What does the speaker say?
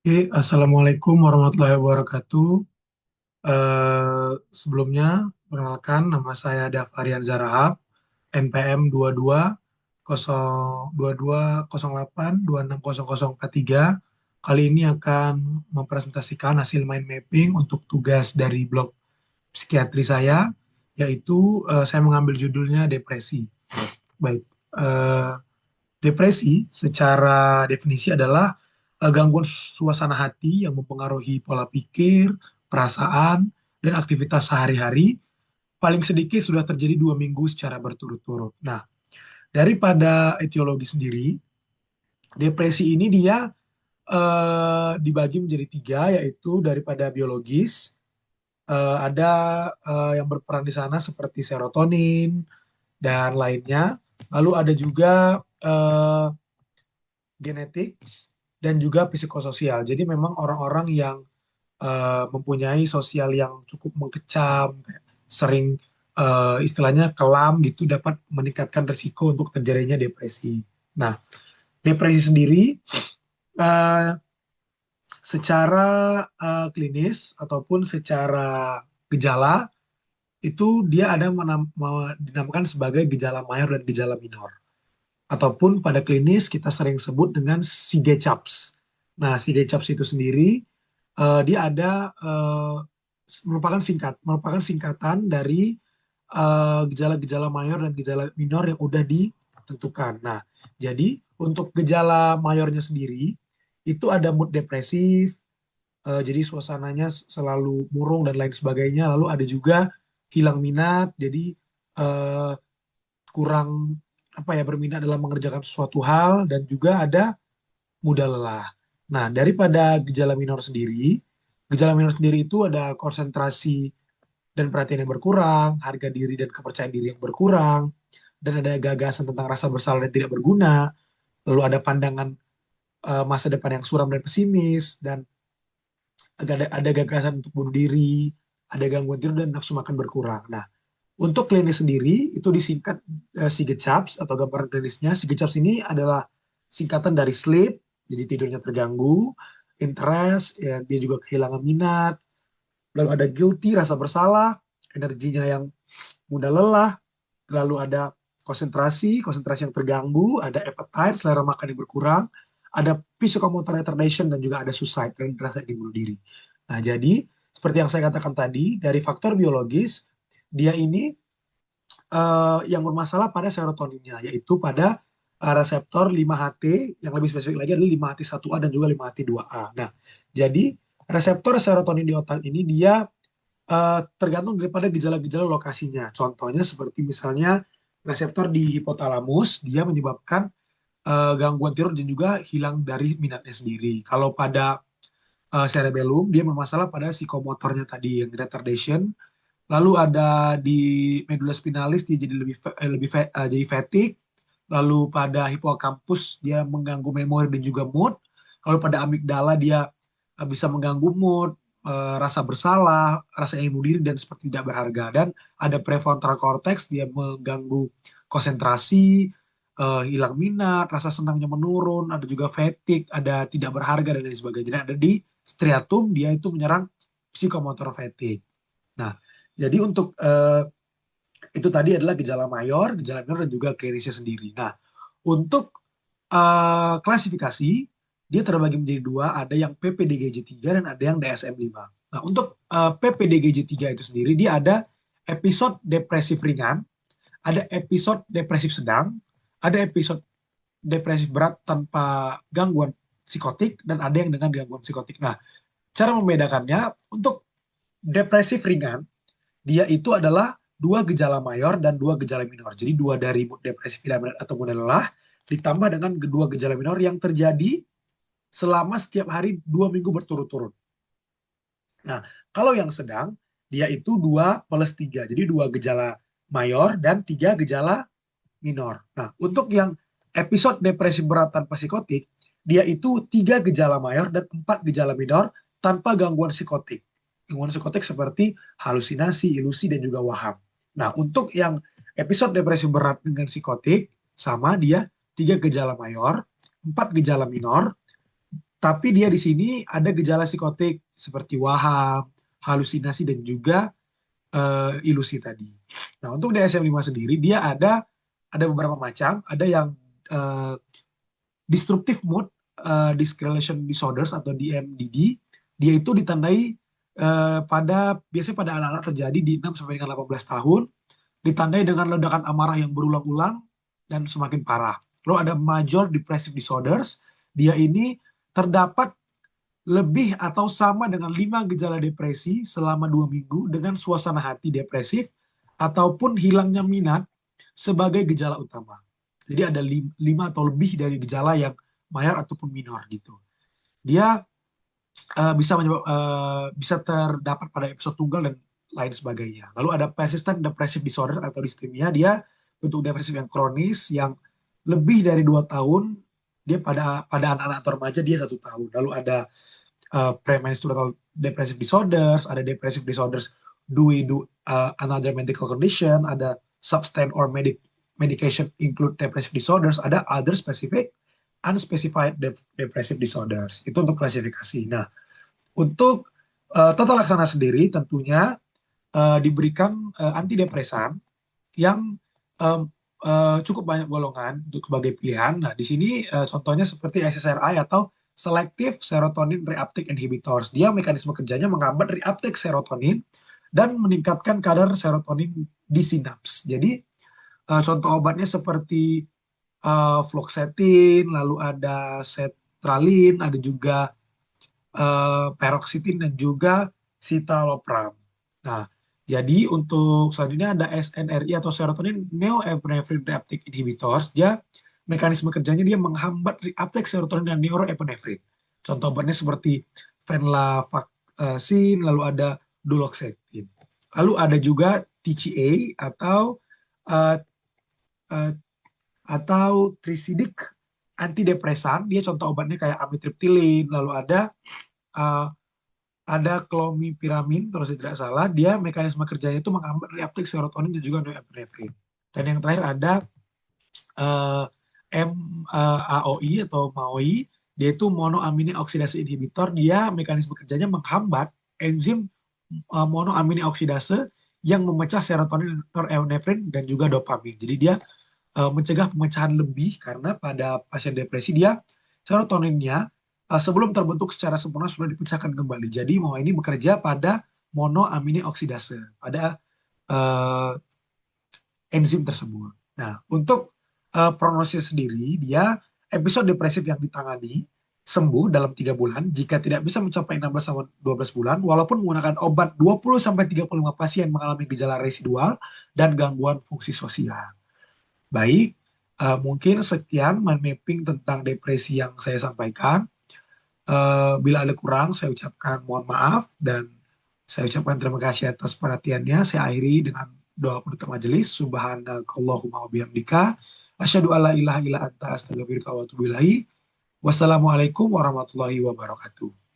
Oke, Assalamualaikum warahmatullahi wabarakatuh. Sebelumnya, perkenalkan nama saya Dafarian Zarahab, NPM 22 02 Kali ini akan mempresentasikan hasil mind mapping untuk tugas dari blog psikiatri saya, yaitu saya mengambil judulnya depresi. Baik, eh, depresi secara definisi adalah gangguan suasana hati yang mempengaruhi pola pikir, perasaan, dan aktivitas sehari-hari. Paling sedikit sudah terjadi 2 minggu secara berturut-turut. Nah, daripada etiologi sendiri, depresi ini dia dibagi menjadi tiga, yaitu daripada biologis, ada yang berperan di sana seperti serotonin dan lainnya. Lalu ada juga genetik dan juga psikososial. Jadi memang orang-orang yang mempunyai sosial yang cukup mengecam, sering istilahnya kelam gitu dapat meningkatkan risiko untuk terjadinya depresi. Nah, depresi sendiri eh, secara klinis ataupun secara gejala itu dia ada dinamakan sebagai gejala mayor dan gejala minor. Ataupun pada klinis kita sering sebut dengan CG-CHAPS. Nah, CG-CHAPS itu sendiri dia ada merupakan singkatan dari gejala-gejala mayor dan gejala minor yang udah ditentukan. Nah, jadi untuk gejala mayornya sendiri itu ada mood depresif, jadi suasananya selalu murung dan lain sebagainya. Lalu ada juga hilang minat, jadi eh, kurang apa ya berminat dalam mengerjakan sesuatu hal dan juga ada mudah lelah. Nah, daripada gejala minor sendiri itu ada konsentrasi dan perhatian yang berkurang, harga diri dan kepercayaan diri yang berkurang, dan ada gagasan tentang rasa bersalah dan tidak berguna, lalu ada pandangan masa depan yang suram dan pesimis, dan ada gagasan untuk bunuh diri, ada gangguan tidur dan nafsu makan berkurang. Nah, untuk klinis sendiri itu disingkat SIGECHAPS atau gambaran klinisnya. SIGECHAPS ini adalah singkatan dari sleep, jadi tidurnya terganggu, interest, ya, dia juga kehilangan minat, lalu ada guilty, rasa bersalah, energinya yang mudah lelah, lalu ada konsentrasi yang terganggu, ada appetite, selera makan yang berkurang, ada physicomotor retardation, dan juga ada suicide, dan rasa ingin bunuh diri. Nah, jadi seperti yang saya katakan tadi, dari faktor biologis, dia ini yang bermasalah pada serotoninnya, yaitu pada reseptor 5-HT, yang lebih spesifik lagi adalah 5-HT1A dan juga 5-HT2A. Nah, jadi reseptor serotonin di otak ini dia tergantung daripada gejala-gejala lokasinya. Contohnya seperti misalnya reseptor di hipotalamus, dia menyebabkan gangguan tidur dan juga hilang dari minatnya sendiri. Kalau pada cerebellum, dia bermasalah pada psikomotornya tadi, yang retardation. Lalu ada di medula spinalis dia jadi jadi fatigue. Lalu pada hippocampus dia mengganggu memori dan juga mood. Lalu pada amigdala dia bisa mengganggu mood, rasa bersalah, rasa ingin bunuh diri dan seperti tidak berharga. Dan ada prefrontal cortex dia mengganggu konsentrasi, hilang minat, rasa senangnya menurun, ada juga fatigue, ada tidak berharga dan lain sebagainya. Dan ada di striatum dia itu menyerang psikomotor fatigue. Nah, jadi untuk itu tadi adalah gejala mayor, gejala minor, dan juga klinisnya sendiri. Nah, untuk klasifikasi, dia terbagi menjadi dua, ada yang PPDGJ3 dan ada yang DSM-5. Nah, untuk PPDGJ3 itu sendiri, dia ada episode depresif ringan, ada episode depresif sedang, ada episode depresif berat tanpa gangguan psikotik, dan ada yang dengan gangguan psikotik. Nah, cara membedakannya, untuk depresif ringan, dia itu adalah dua gejala mayor dan dua gejala minor. Jadi dua dari mood depresif atau mudah lelah ditambah dengan kedua gejala minor yang terjadi selama setiap hari 2 minggu berturut-turut. Nah, kalau yang sedang dia itu 2+3. Jadi dua gejala mayor dan tiga gejala minor. Nah, untuk yang episode depresi berat tanpa psikotik, dia itu tiga gejala mayor dan empat gejala minor tanpa gangguan psikotik. Gangguan psikotik seperti halusinasi, ilusi, dan juga waham. Nah, untuk yang episode depresi berat dengan psikotik, sama dia tiga gejala mayor, empat gejala minor, Tapi dia di sini ada gejala psikotik seperti waham, halusinasi dan juga ilusi tadi. Nah, untuk DSM-5 sendiri dia ada beberapa macam, ada yang eh, Disruptive Mood Dysregulation Disorders atau DMDD, dia itu ditandai biasanya pada anak-anak terjadi di 6 sampai dengan 18 tahun, ditandai dengan ledakan amarah yang berulang-ulang dan semakin parah. Lalu ada Major Depressive Disorders, dia ini terdapat lebih atau sama dengan 5 gejala depresi selama 2 minggu dengan suasana hati depresif ataupun hilangnya minat sebagai gejala utama. Jadi ada 5 atau lebih dari gejala yang mayor ataupun minor gitu. Dia bisa terdapat pada episode tunggal dan lain sebagainya. Lalu ada persistent depressive disorder atau distimia, dia bentuk depresif yang kronis yang lebih dari 2 tahun, dia pada anak-anak atau remaja dia 1 tahun. Lalu ada premenstrual depressive disorders, ada depressive disorders due to another medical condition, ada substance or medication include depressive disorders, ada other specific unspecified depressive disorders. Itu untuk klasifikasi. Nah, untuk tata laksana sendiri tentunya diberikan antidepresan yang um, cukup banyak golongan untuk sebagai pilihan. Nah, di sini contohnya seperti SSRI atau Selective Serotonin Reuptake Inhibitors. Dia mekanisme kerjanya menghambat reuptake serotonin dan meningkatkan kadar serotonin di sinaps. Jadi contoh obatnya seperti fluoxetine, lalu ada sertralin, ada juga paroxetine dan juga citalopram. Nah, jadi untuk selanjutnya ada SNRI atau serotonin neuroepinephrine reuptake inhibitors. Dia mekanisme kerjanya dia menghambat reuptake serotonin dan neuroepinephrine. Contoh obatnya seperti venlafaxine, lalu ada duloxetine. Lalu ada juga TCA uh, uh, atau trisidik antidepresan. Dia contoh obatnya kayak amitriptilin, lalu uh, ada klomipiramin, terus tidak salah, dia mekanisme kerjanya itu menghambat reuptake serotonin dan juga norepinefrin. Dan yang terakhir ada uh, MAOI atau MAOI, dia itu monoamine oksidase inhibitor, dia mekanisme kerjanya menghambat enzim monoamine oksidase yang memecah serotonin, norepinefrin, dan juga dopamin. Jadi dia mencegah pemecahan lebih karena pada pasien depresi dia serotoninnya sebelum terbentuk secara sempurna sudah dipecahkan kembali. Jadi MAOI ini bekerja pada monoamine oksidase pada uh, enzim tersebut. Nah, untuk prognosis sendiri, dia episode depresif yang ditangani sembuh dalam 3 bulan jika tidak bisa mencapai 16 sampai 12 bulan walaupun menggunakan obat 20 sampai 35 pasien mengalami gejala residual dan gangguan fungsi sosial. Baik, mungkin sekian mind mapping tentang depresi yang saya sampaikan. Bila ada kurang, saya ucapkan mohon maaf dan saya ucapkan terima kasih atas perhatiannya. Saya akhiri dengan doa penutup majelis. Subhanakallahumma wa bihamdika. Asyhadu alla ilaha illa anta astaghfiruka wa atubu ilaik. Wassalamualaikum warahmatullahi wabarakatuh.